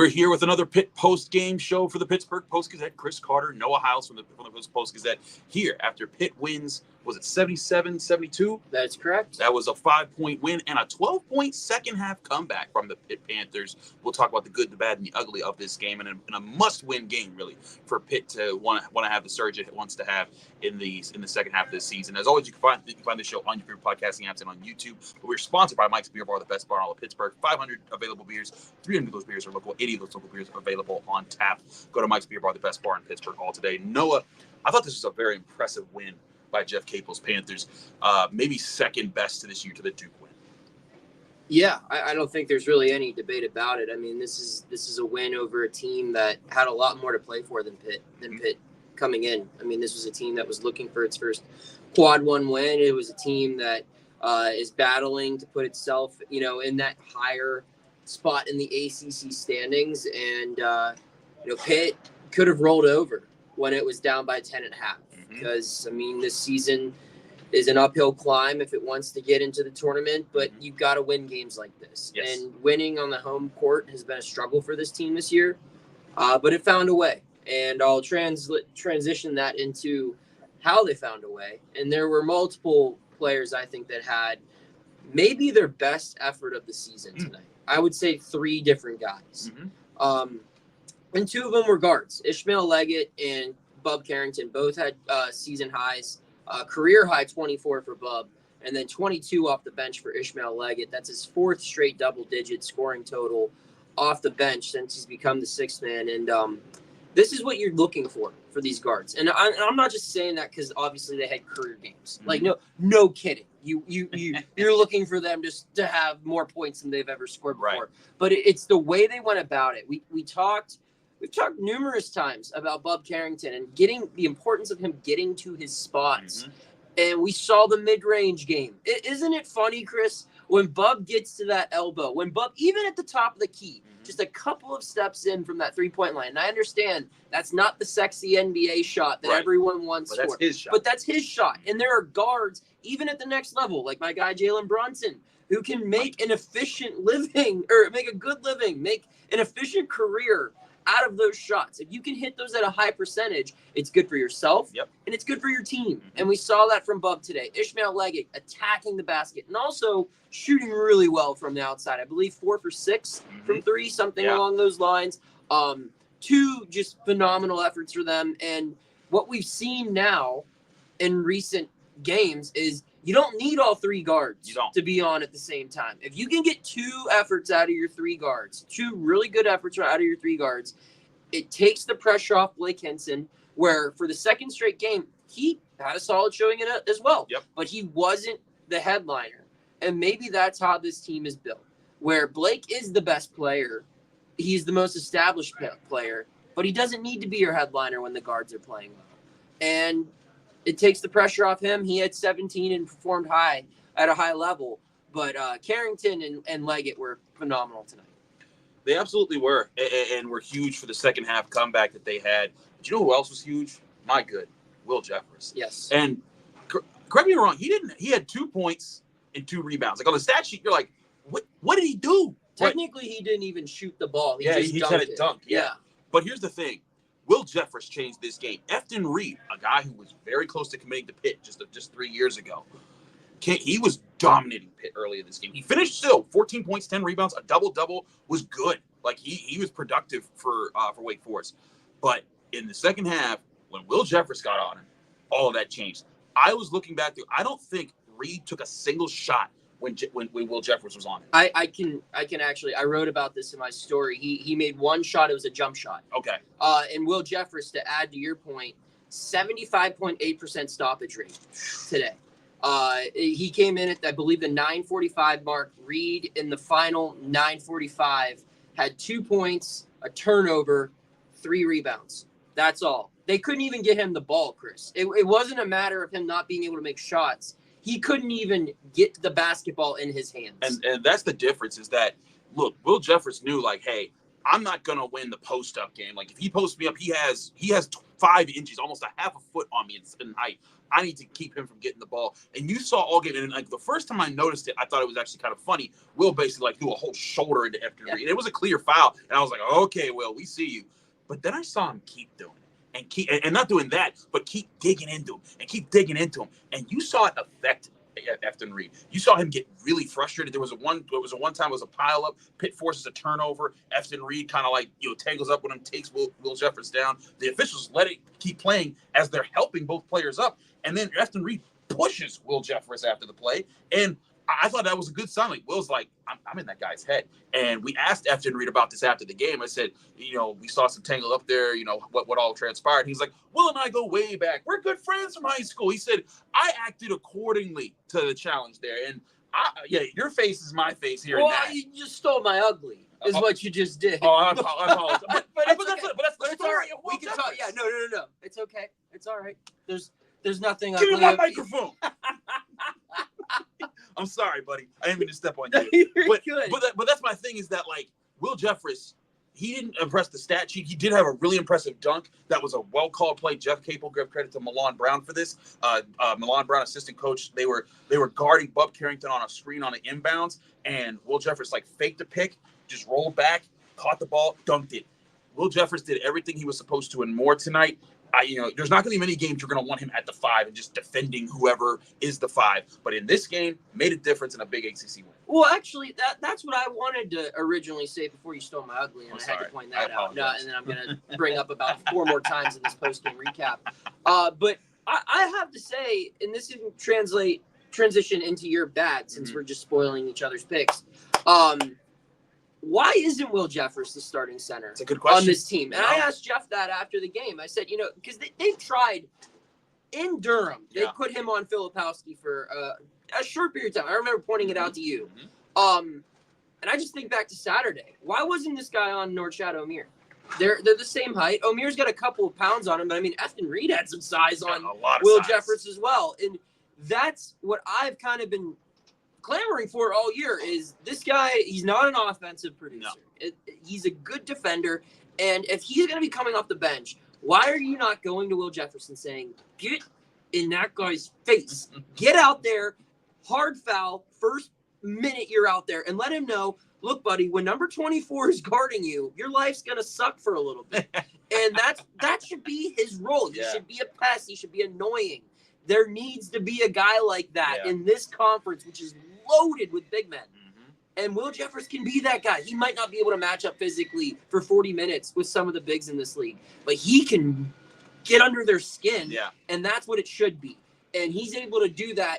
We're here with another Pitt post-game show for the Pittsburgh Post-Gazette. Chris Carter, Noah Hiles from the Post-Gazette here after Pitt wins, was it 77-72? That's correct. That was a 5-point win and a 12-point second-half comeback from the Pitt Panthers. We'll talk about the good, the bad, and the ugly of this game, and a must-win game, really, for Pitt to want to have the surge it wants to have in the second half of this season. As always, you can find the show on your favorite podcasting apps and on YouTube. But we're sponsored by Mike's Beer Bar, the best bar in all of Pittsburgh. 500 available beers, 300 of those beers are local, 80 of those local beers are available on tap. Go to Mike's Beer Bar, the best bar in Pittsburgh, all today. Noah, I thought this was a very impressive win by Jeff Capel's Panthers, maybe second best to this year to the Duke win. Yeah, I don't think there's really any debate about it. I mean, this is a win over a team that had a lot more to play for than Pitt coming in. I mean, this was a team that was looking for its first quad one win. It was a team that is battling to put itself, in that higher spot in the ACC standings, and Pitt could have rolled over when it was down by 10.5. Because, I mean, this season is an uphill climb if it wants to get into the tournament, but you've got to win games like this. Yes. And winning on the home court has been a struggle for this team this year, but it found a way. And I'll transition that into how they found a way. And there were multiple players, I think, that had maybe their best effort of the season tonight. I would say 3 different guys. And 2 of them were guards. Ishmael Leggett and Bub Carrington both had season highs, career high 24 for Bub, and then 22 off the bench for Ishmael Leggett. That's his 4th straight double-digit scoring total off the bench since he's become the 6th man. And this is what you're looking for these guards. And I'm not just saying that because obviously they had career games. Like no kidding. You're looking for them just to have more points than they've ever scored before. Right. But it's the way they went about it. We've talked numerous times about Bub Carrington and the importance of him getting to his spots. And we saw the mid-range game. Isn't it funny, Chris, when Bub gets to that elbow, when Bub, even at the top of the key, just a couple of steps in from that three-point line. And I understand that's not the sexy NBA shot that everyone wants but for. That's his shot. But that's his shot. And there are guards, even at the next level, like my guy Jalen Brunson, who can make an efficient living, or make a good living, make an efficient career out of those shots. If you can hit those at a high percentage, it's good for yourself and it's good for your team. And we saw that from Bub today. Ishmael Leggett attacking the basket and also shooting really well from the outside. I believe 4 for 6 from 3, something along those lines. 2 just phenomenal efforts for them. And what we've seen now in recent games is you don't need all 3 guards to be on at the same time. If you can get 2 efforts out of your 3 guards, 2 really good efforts out of your 3 guards, it takes the pressure off Blake Hinson, where for the 2nd straight game, he had a solid showing in it as well. But he wasn't the headliner. And maybe that's how this team is built, where Blake is the best player. He's the most established player, but he doesn't need to be your headliner when the guards are playing well. And it takes the pressure off him. He had 17 and performed at a high level. But Carrington and Leggett were phenomenal tonight. They absolutely were, and were huge for the second half comeback that they had. But you know who else was huge? My good, Will Jeffress. Yes. And correct me if I'm wrong, he had 2 points and 2 rebounds. Like on the stat sheet, you're like, what did he do? Technically, he didn't even shoot the ball. He just had it dunked. Yeah. But here's the thing. Will Jeffress changed this game. Efton Reed, a guy who was very close to committing to Pitt just 3 years ago, he was dominating Pitt early in this game. He finished still 14 points, 10 rebounds, a double-double, was good. Like he was productive for Wake Forest. But in the second half, when Will Jeffress got on him, all of that changed. I was looking back through. I don't think Reed took a single shot when Will Jeffress was on it. I can actually, I wrote about this in my story. He made 1 shot. It was a jump shot. Okay. And Will Jeffress, to add to your point, 75.8% stoppage rate today. He came in at, I believe, the 9:45 mark. Reed in the final 9:45 had 2 points, a turnover, 3 rebounds. That's all. They couldn't even get him the ball, Chris. It wasn't a matter of him not being able to make shots. He couldn't even get the basketball in his hands. And that's the difference is that, look, Will Jeffress knew, like, hey, I'm not gonna win the post up game. Like if he posts me up, he has 5 inches, almost a half a foot on me in height. I need to keep him from getting the ball. And you saw all game, and like the first time I noticed it, I thought it was actually kind of funny. Will basically like threw a whole shoulder into Efton Reed, and it was a clear foul. And I was like, okay, Will, we see you. But then I saw him keep doing it, and not doing that, but keep digging into him, and you saw it affect Efton Reed. You saw him get really frustrated. There was a one time it was a pile up. Pitt forces a turnover. Efton Reed kind of like tangles up with him, takes Will Jeffress down. The officials let it keep playing as they're helping both players up, and then Efton Reed pushes Will Jeffress after the play, and I thought that was a good sign. Like Will's like, I'm in that guy's head. And we asked Efton Reed about this after the game. I said, we saw some tangle up there, what all transpired. He's like, Will and I go way back. We're good friends from high school. He said, I acted accordingly to the challenge there. And your face is my face here. Well, you just stole my ugly, is what you just did. Oh, I apologize. but that's the story. All right. We can talk. Yeah, no. It's okay. It's all right. There's nothing. Give me my microphone. I'm sorry, buddy. I didn't mean to step on you. But that's my thing is that, like, Will Jeffress, he didn't impress the stat sheet. He did have a really impressive dunk. That was a well-called play. Jeff Capel gave credit to Milan Brown for this. Milan Brown, assistant coach, they were guarding Bub Carrington on a screen on the inbounds, and Will Jeffress, like, faked a pick, just rolled back, caught the ball, dunked it. Will Jeffress did everything he was supposed to and more tonight. There's not going to be many games you're going to want him at the 5 and just defending whoever is the 5. But in this game, made a difference in a big ACC win. Well, actually, that's what I wanted to originally say before you stole my ugly, and I had to point that out. No, and then I'm going to bring up about 4 more times in this post-game recap. But I have to say, and this can transition into your bad, since we're just spoiling each other's picks. Why isn't Will Jeffress the starting center It's a good question. on this team? And I asked Jeff that after the game. I said, because they've tried in Durham. They put him on Filipowski for a short period of time. I remember pointing it out to you. And I just think back to Saturday. Why wasn't this guy on Norchad O'Meara? They're the same height. O'Meara's got a couple of pounds on him, but I mean, Efton Reed had some size on Will Jeffress as well. And that's what I've kind of been clamoring for all year is this guy. He's not an offensive producer. No. He's a good defender. And if he's going to be coming off the bench, why are you not going to Will Jeffress and saying, get in that guy's face, get out there, hard foul, first minute you're out there, and let him know, look, buddy, when number 24 is guarding you, your life's going to suck for a little bit. And that should be his role. He should be a pest. He should be annoying. There needs to be a guy like that in this conference, which is loaded with big men. And Will Jeffress can be that guy. He might not be able to match up physically for 40 minutes with some of the bigs in this league, but he can get under their skin, and that's what it should be. And he's able to do that,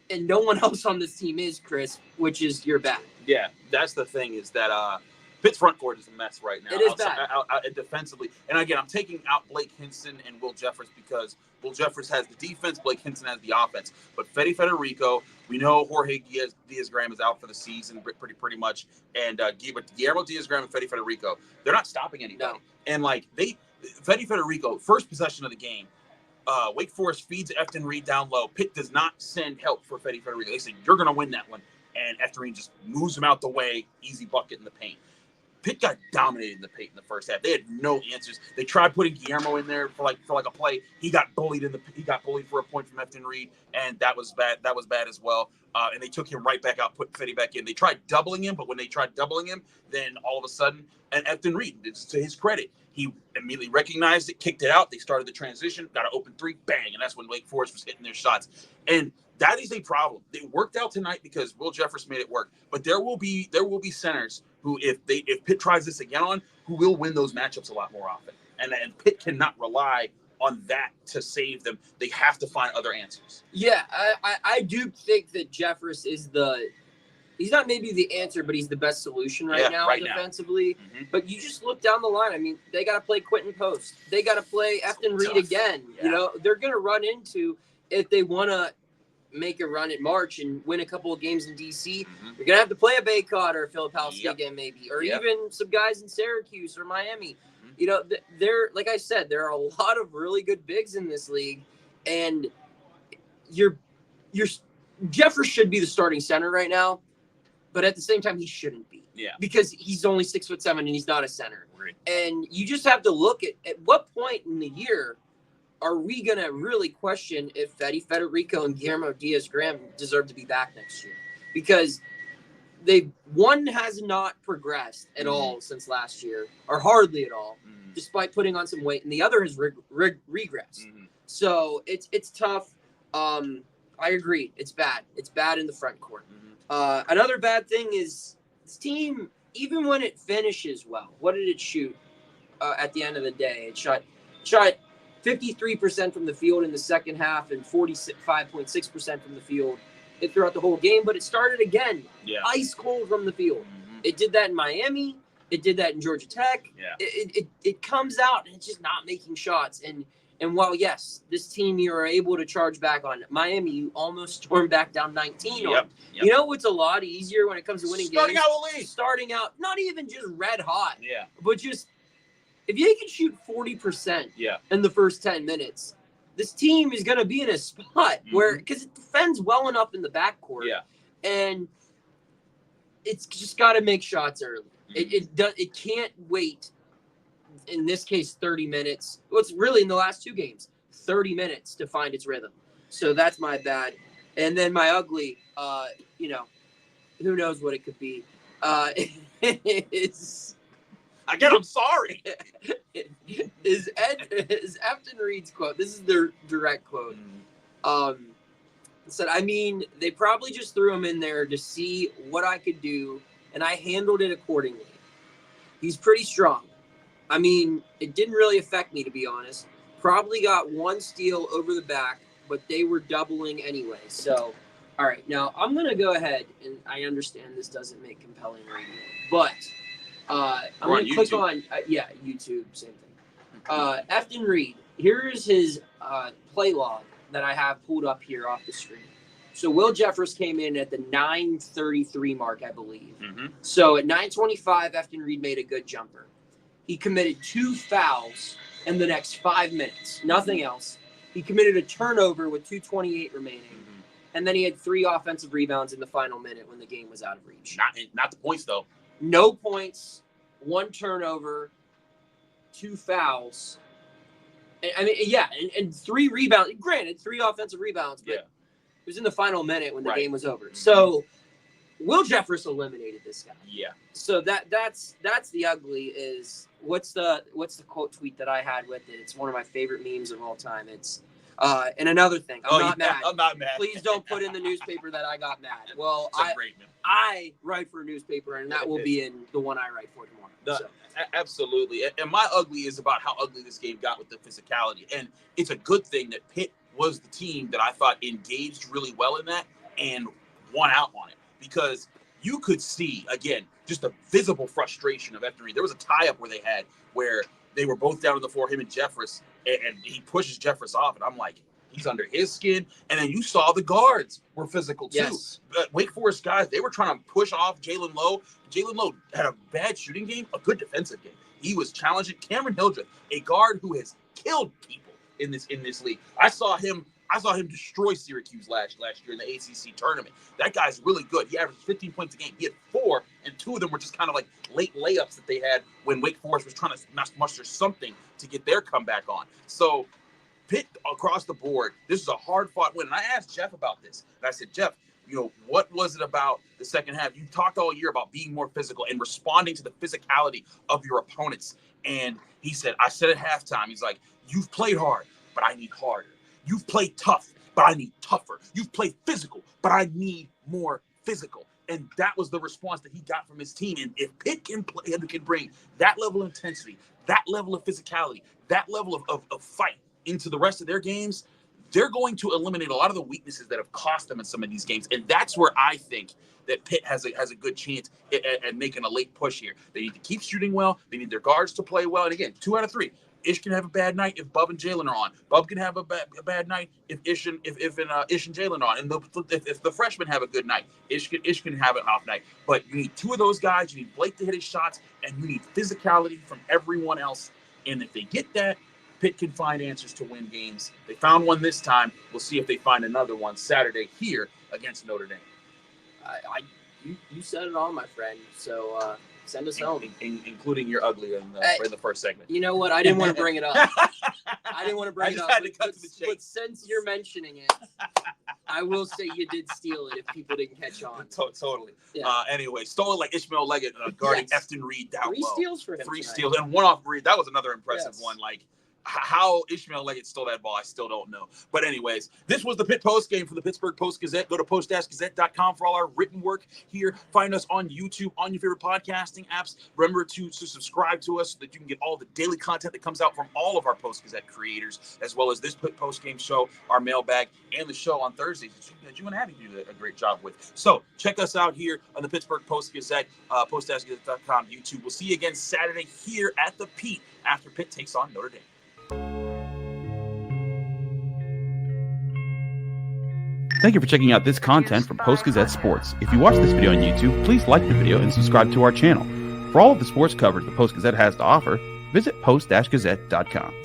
and no one else on this team is, Chris, which is your bad. Yeah, that's the thing is that Pitt's front court is a mess right now. It is bad. Defensively. And again, I'm taking out Blake Hinson and Will Jeffress because Will Jeffress has the defense, Blake Hinson has the offense. But Federico, we know Jorge Diaz-Graham is out for the season pretty much. And Guillermo Diaz-Graham and Federico, they're not stopping anybody. No. And like Federico, first possession of the game, Wake Forest feeds Efton Reed down low. Pitt does not send help for Federico. They said, you're going to win that one. And Efton Reed just moves him out the way, easy bucket in the paint. Pitt got dominated in the paint in the first half. They had no answers. They tried putting Guillermo in there for a play. He got bullied for a point from Efton Reed, and that was bad. That was bad as well. And they took him right back out, put Fetty back in. They tried doubling him, but when they tried doubling him, then all of a sudden, and Efton Reed, to his credit, he immediately recognized it, kicked it out. They started the transition, got an open 3, bang, and that's when Wake Forest was hitting their shots. And that is a problem. They worked out tonight because Will Jeffress made it work. But there will be centers who, if Pitt tries this again on, who will win those matchups a lot more often. And Pitt cannot rely on that to save them. They have to find other answers. Yeah, I do think that Jeffress is he's not maybe the answer, but he's the best solution right now defensively. Mm-hmm. But you just look down the line. I mean, they got to play Quentin Post. They got to play Efton Reed again. Yeah. They're going to run into, if they want to make a run at March and win a couple of games in DC, you're gonna have to play a Baycott or a Filipowski again, maybe, or even some guys in Syracuse or Miami. They're, like I said, there are a lot of really good bigs in this league, and your Jeffress should be the starting center right now, but at the same time, he shouldn't be. Yeah. Because he's only 6'7" and he's not a center. Right. And you just have to look at what point in the year are we going to really question if Eddie Federico and Guillermo Diaz-Graham deserve to be back next year? Because one has not progressed at all since last year, or hardly at all, despite putting on some weight, and the other has regressed. So it's tough. I agree. It's bad. It's bad in the front court. Another bad thing is this team, even when it finishes well, what did it shoot at the end of the day? It shot 53% from the field in the second half and 45.6% from the field throughout the whole game, but it started again. Ice cold from the field. It did that in Miami. It did that in Georgia Tech. It comes out and it's just not making shots. And while, yes, this team you are able to charge back on, Miami, you almost stormed back down 19 on. You know what's a lot easier when it comes to winning games? Starting out, not even just red hot, but just if you can shoot 40% in the first 10 minutes, this team is going to be in a spot where, because it defends well enough in the backcourt, and it's just got to make shots early. It can't wait. In this case, 30 minutes. Well, it's really in the last two games, 30 minutes to find its rhythm. So that's my bad. And then my ugly, who knows what it could be. I'm sorry. is Afton Reed's quote. This is their direct quote. Said, they probably just threw him in there to see what I could do, and I handled it accordingly. He's pretty strong. It didn't really affect me, to be honest. Probably got one steal over the back, but they were doubling anyway. So, all right. Now, I'm going to go ahead, and I understand this doesn't make compelling radio, but I'm going to click on, YouTube, same thing. Afton Reed, here's his play log that I have pulled up here off the screen. So Will Jeffress came in at the 9:33 mark, I believe. So at 9:25, Afton Reed made a good jumper. He committed 2 fouls in the next 5 minutes. Nothing else. He committed a turnover with 2:28 remaining. And then he had 3 offensive rebounds in the final minute when the game was out of reach. Not the points, though. No points, 1 turnover, 2 fouls. And 3 rebounds. Granted, 3 offensive rebounds, but it was in the final minute when the game was over. So Will Jeffress eliminated this guy. So that's the ugly is what's the quote tweet that I had with it? It's one of my favorite memes of all time. It's and another thing, I'm not mad. I'm not mad. Please don't put in the newspaper that I got mad. Well, I write for a newspaper, and that will be in the one I write for tomorrow. Absolutely. And my ugly is about how ugly this game got with the physicality. And it's a good thing that Pitt was the team that I thought engaged really well in that and won out on it. Because you could see, again, just a visible frustration of Afton Reed. There was a tie-up where they were both down on the floor, him and Jeffress, and he pushes Jeffress off, and I'm like, he's under his skin. And then you saw the guards were physical, too. Yes. Wake Forest guys, they were trying to push off Jalen Lowe. Jalen Lowe had a bad shooting game, a good defensive game. He was challenging Cameron Hildreth, a guard who has killed people in this league. I saw him destroy Syracuse last year in the ACC tournament. That guy's really good. He averaged 15 points a game. He had 4, and 2 of them were just kind of like late layups that they had when Wake Forest was trying to muster something to get their comeback on. So Pitt across the board, this is a hard-fought win. And I asked Jeff about this. And I said, Jeff, what was it about the second half? You talked all year about being more physical and responding to the physicality of your opponents. And he said, I said at halftime, he's like, you've played hard, but I need harder. You've played tough, but I need tougher. You've played physical, but I need more physical. And that was the response that he got from his team. And if Pitt can bring that level of intensity, that level of physicality, that level of fight into the rest of their games, they're going to eliminate a lot of the weaknesses that have cost them in some of these games. And that's where I think that Pitt has a good chance at making a late push here. They need to keep shooting well. They need their guards to play well. And again, 2 out of 3. Ish can have a bad night if Bub and Jalen are on. Bub can have a bad night if Ish and Jalen are on. And if the freshmen have a good night, Ish can have an off night. But you need 2 of those guys. You need Blake to hit his shots, and you need physicality from everyone else. And if they get that, Pitt can find answers to win games. They found one this time. We'll see if they find another one Saturday here against Notre Dame. You said it all, my friend. So send us home, including your ugly in the first segment. You know what? I didn't want to bring it up. I didn't want to bring it up. But since you're mentioning it, I will say you did steal it if people didn't catch on. Totally. Yeah. Anyway, stole it like Ishmael Leggett guarding Efton Reed down 3 low. steals for him. 3 tonight. steals and 1 off Reed. That was another impressive one. Like, how Ishmael Leggett stole that ball, I still don't know. But anyways, this was the Pitt Post game for the Pittsburgh Post-Gazette. Go to post-gazette.com for all our written work here. Find us on YouTube, on your favorite podcasting apps. Remember to subscribe to us so that you can get all the daily content that comes out from all of our Post-Gazette creators, as well as this Pitt Post-game show, our mailbag, and the show on Thursdays that you and Abby do a great job with. So check us out here on the Pittsburgh Post-Gazette, post-gazette.com, YouTube. We'll see you again Saturday here at the Pete after Pitt takes on Notre Dame. Thank you for checking out this content from Post-Gazette Sports. If you watch this video on YouTube, please like the video and subscribe to our channel. For all of the sports coverage the Post-Gazette has to offer, visit post-gazette.com.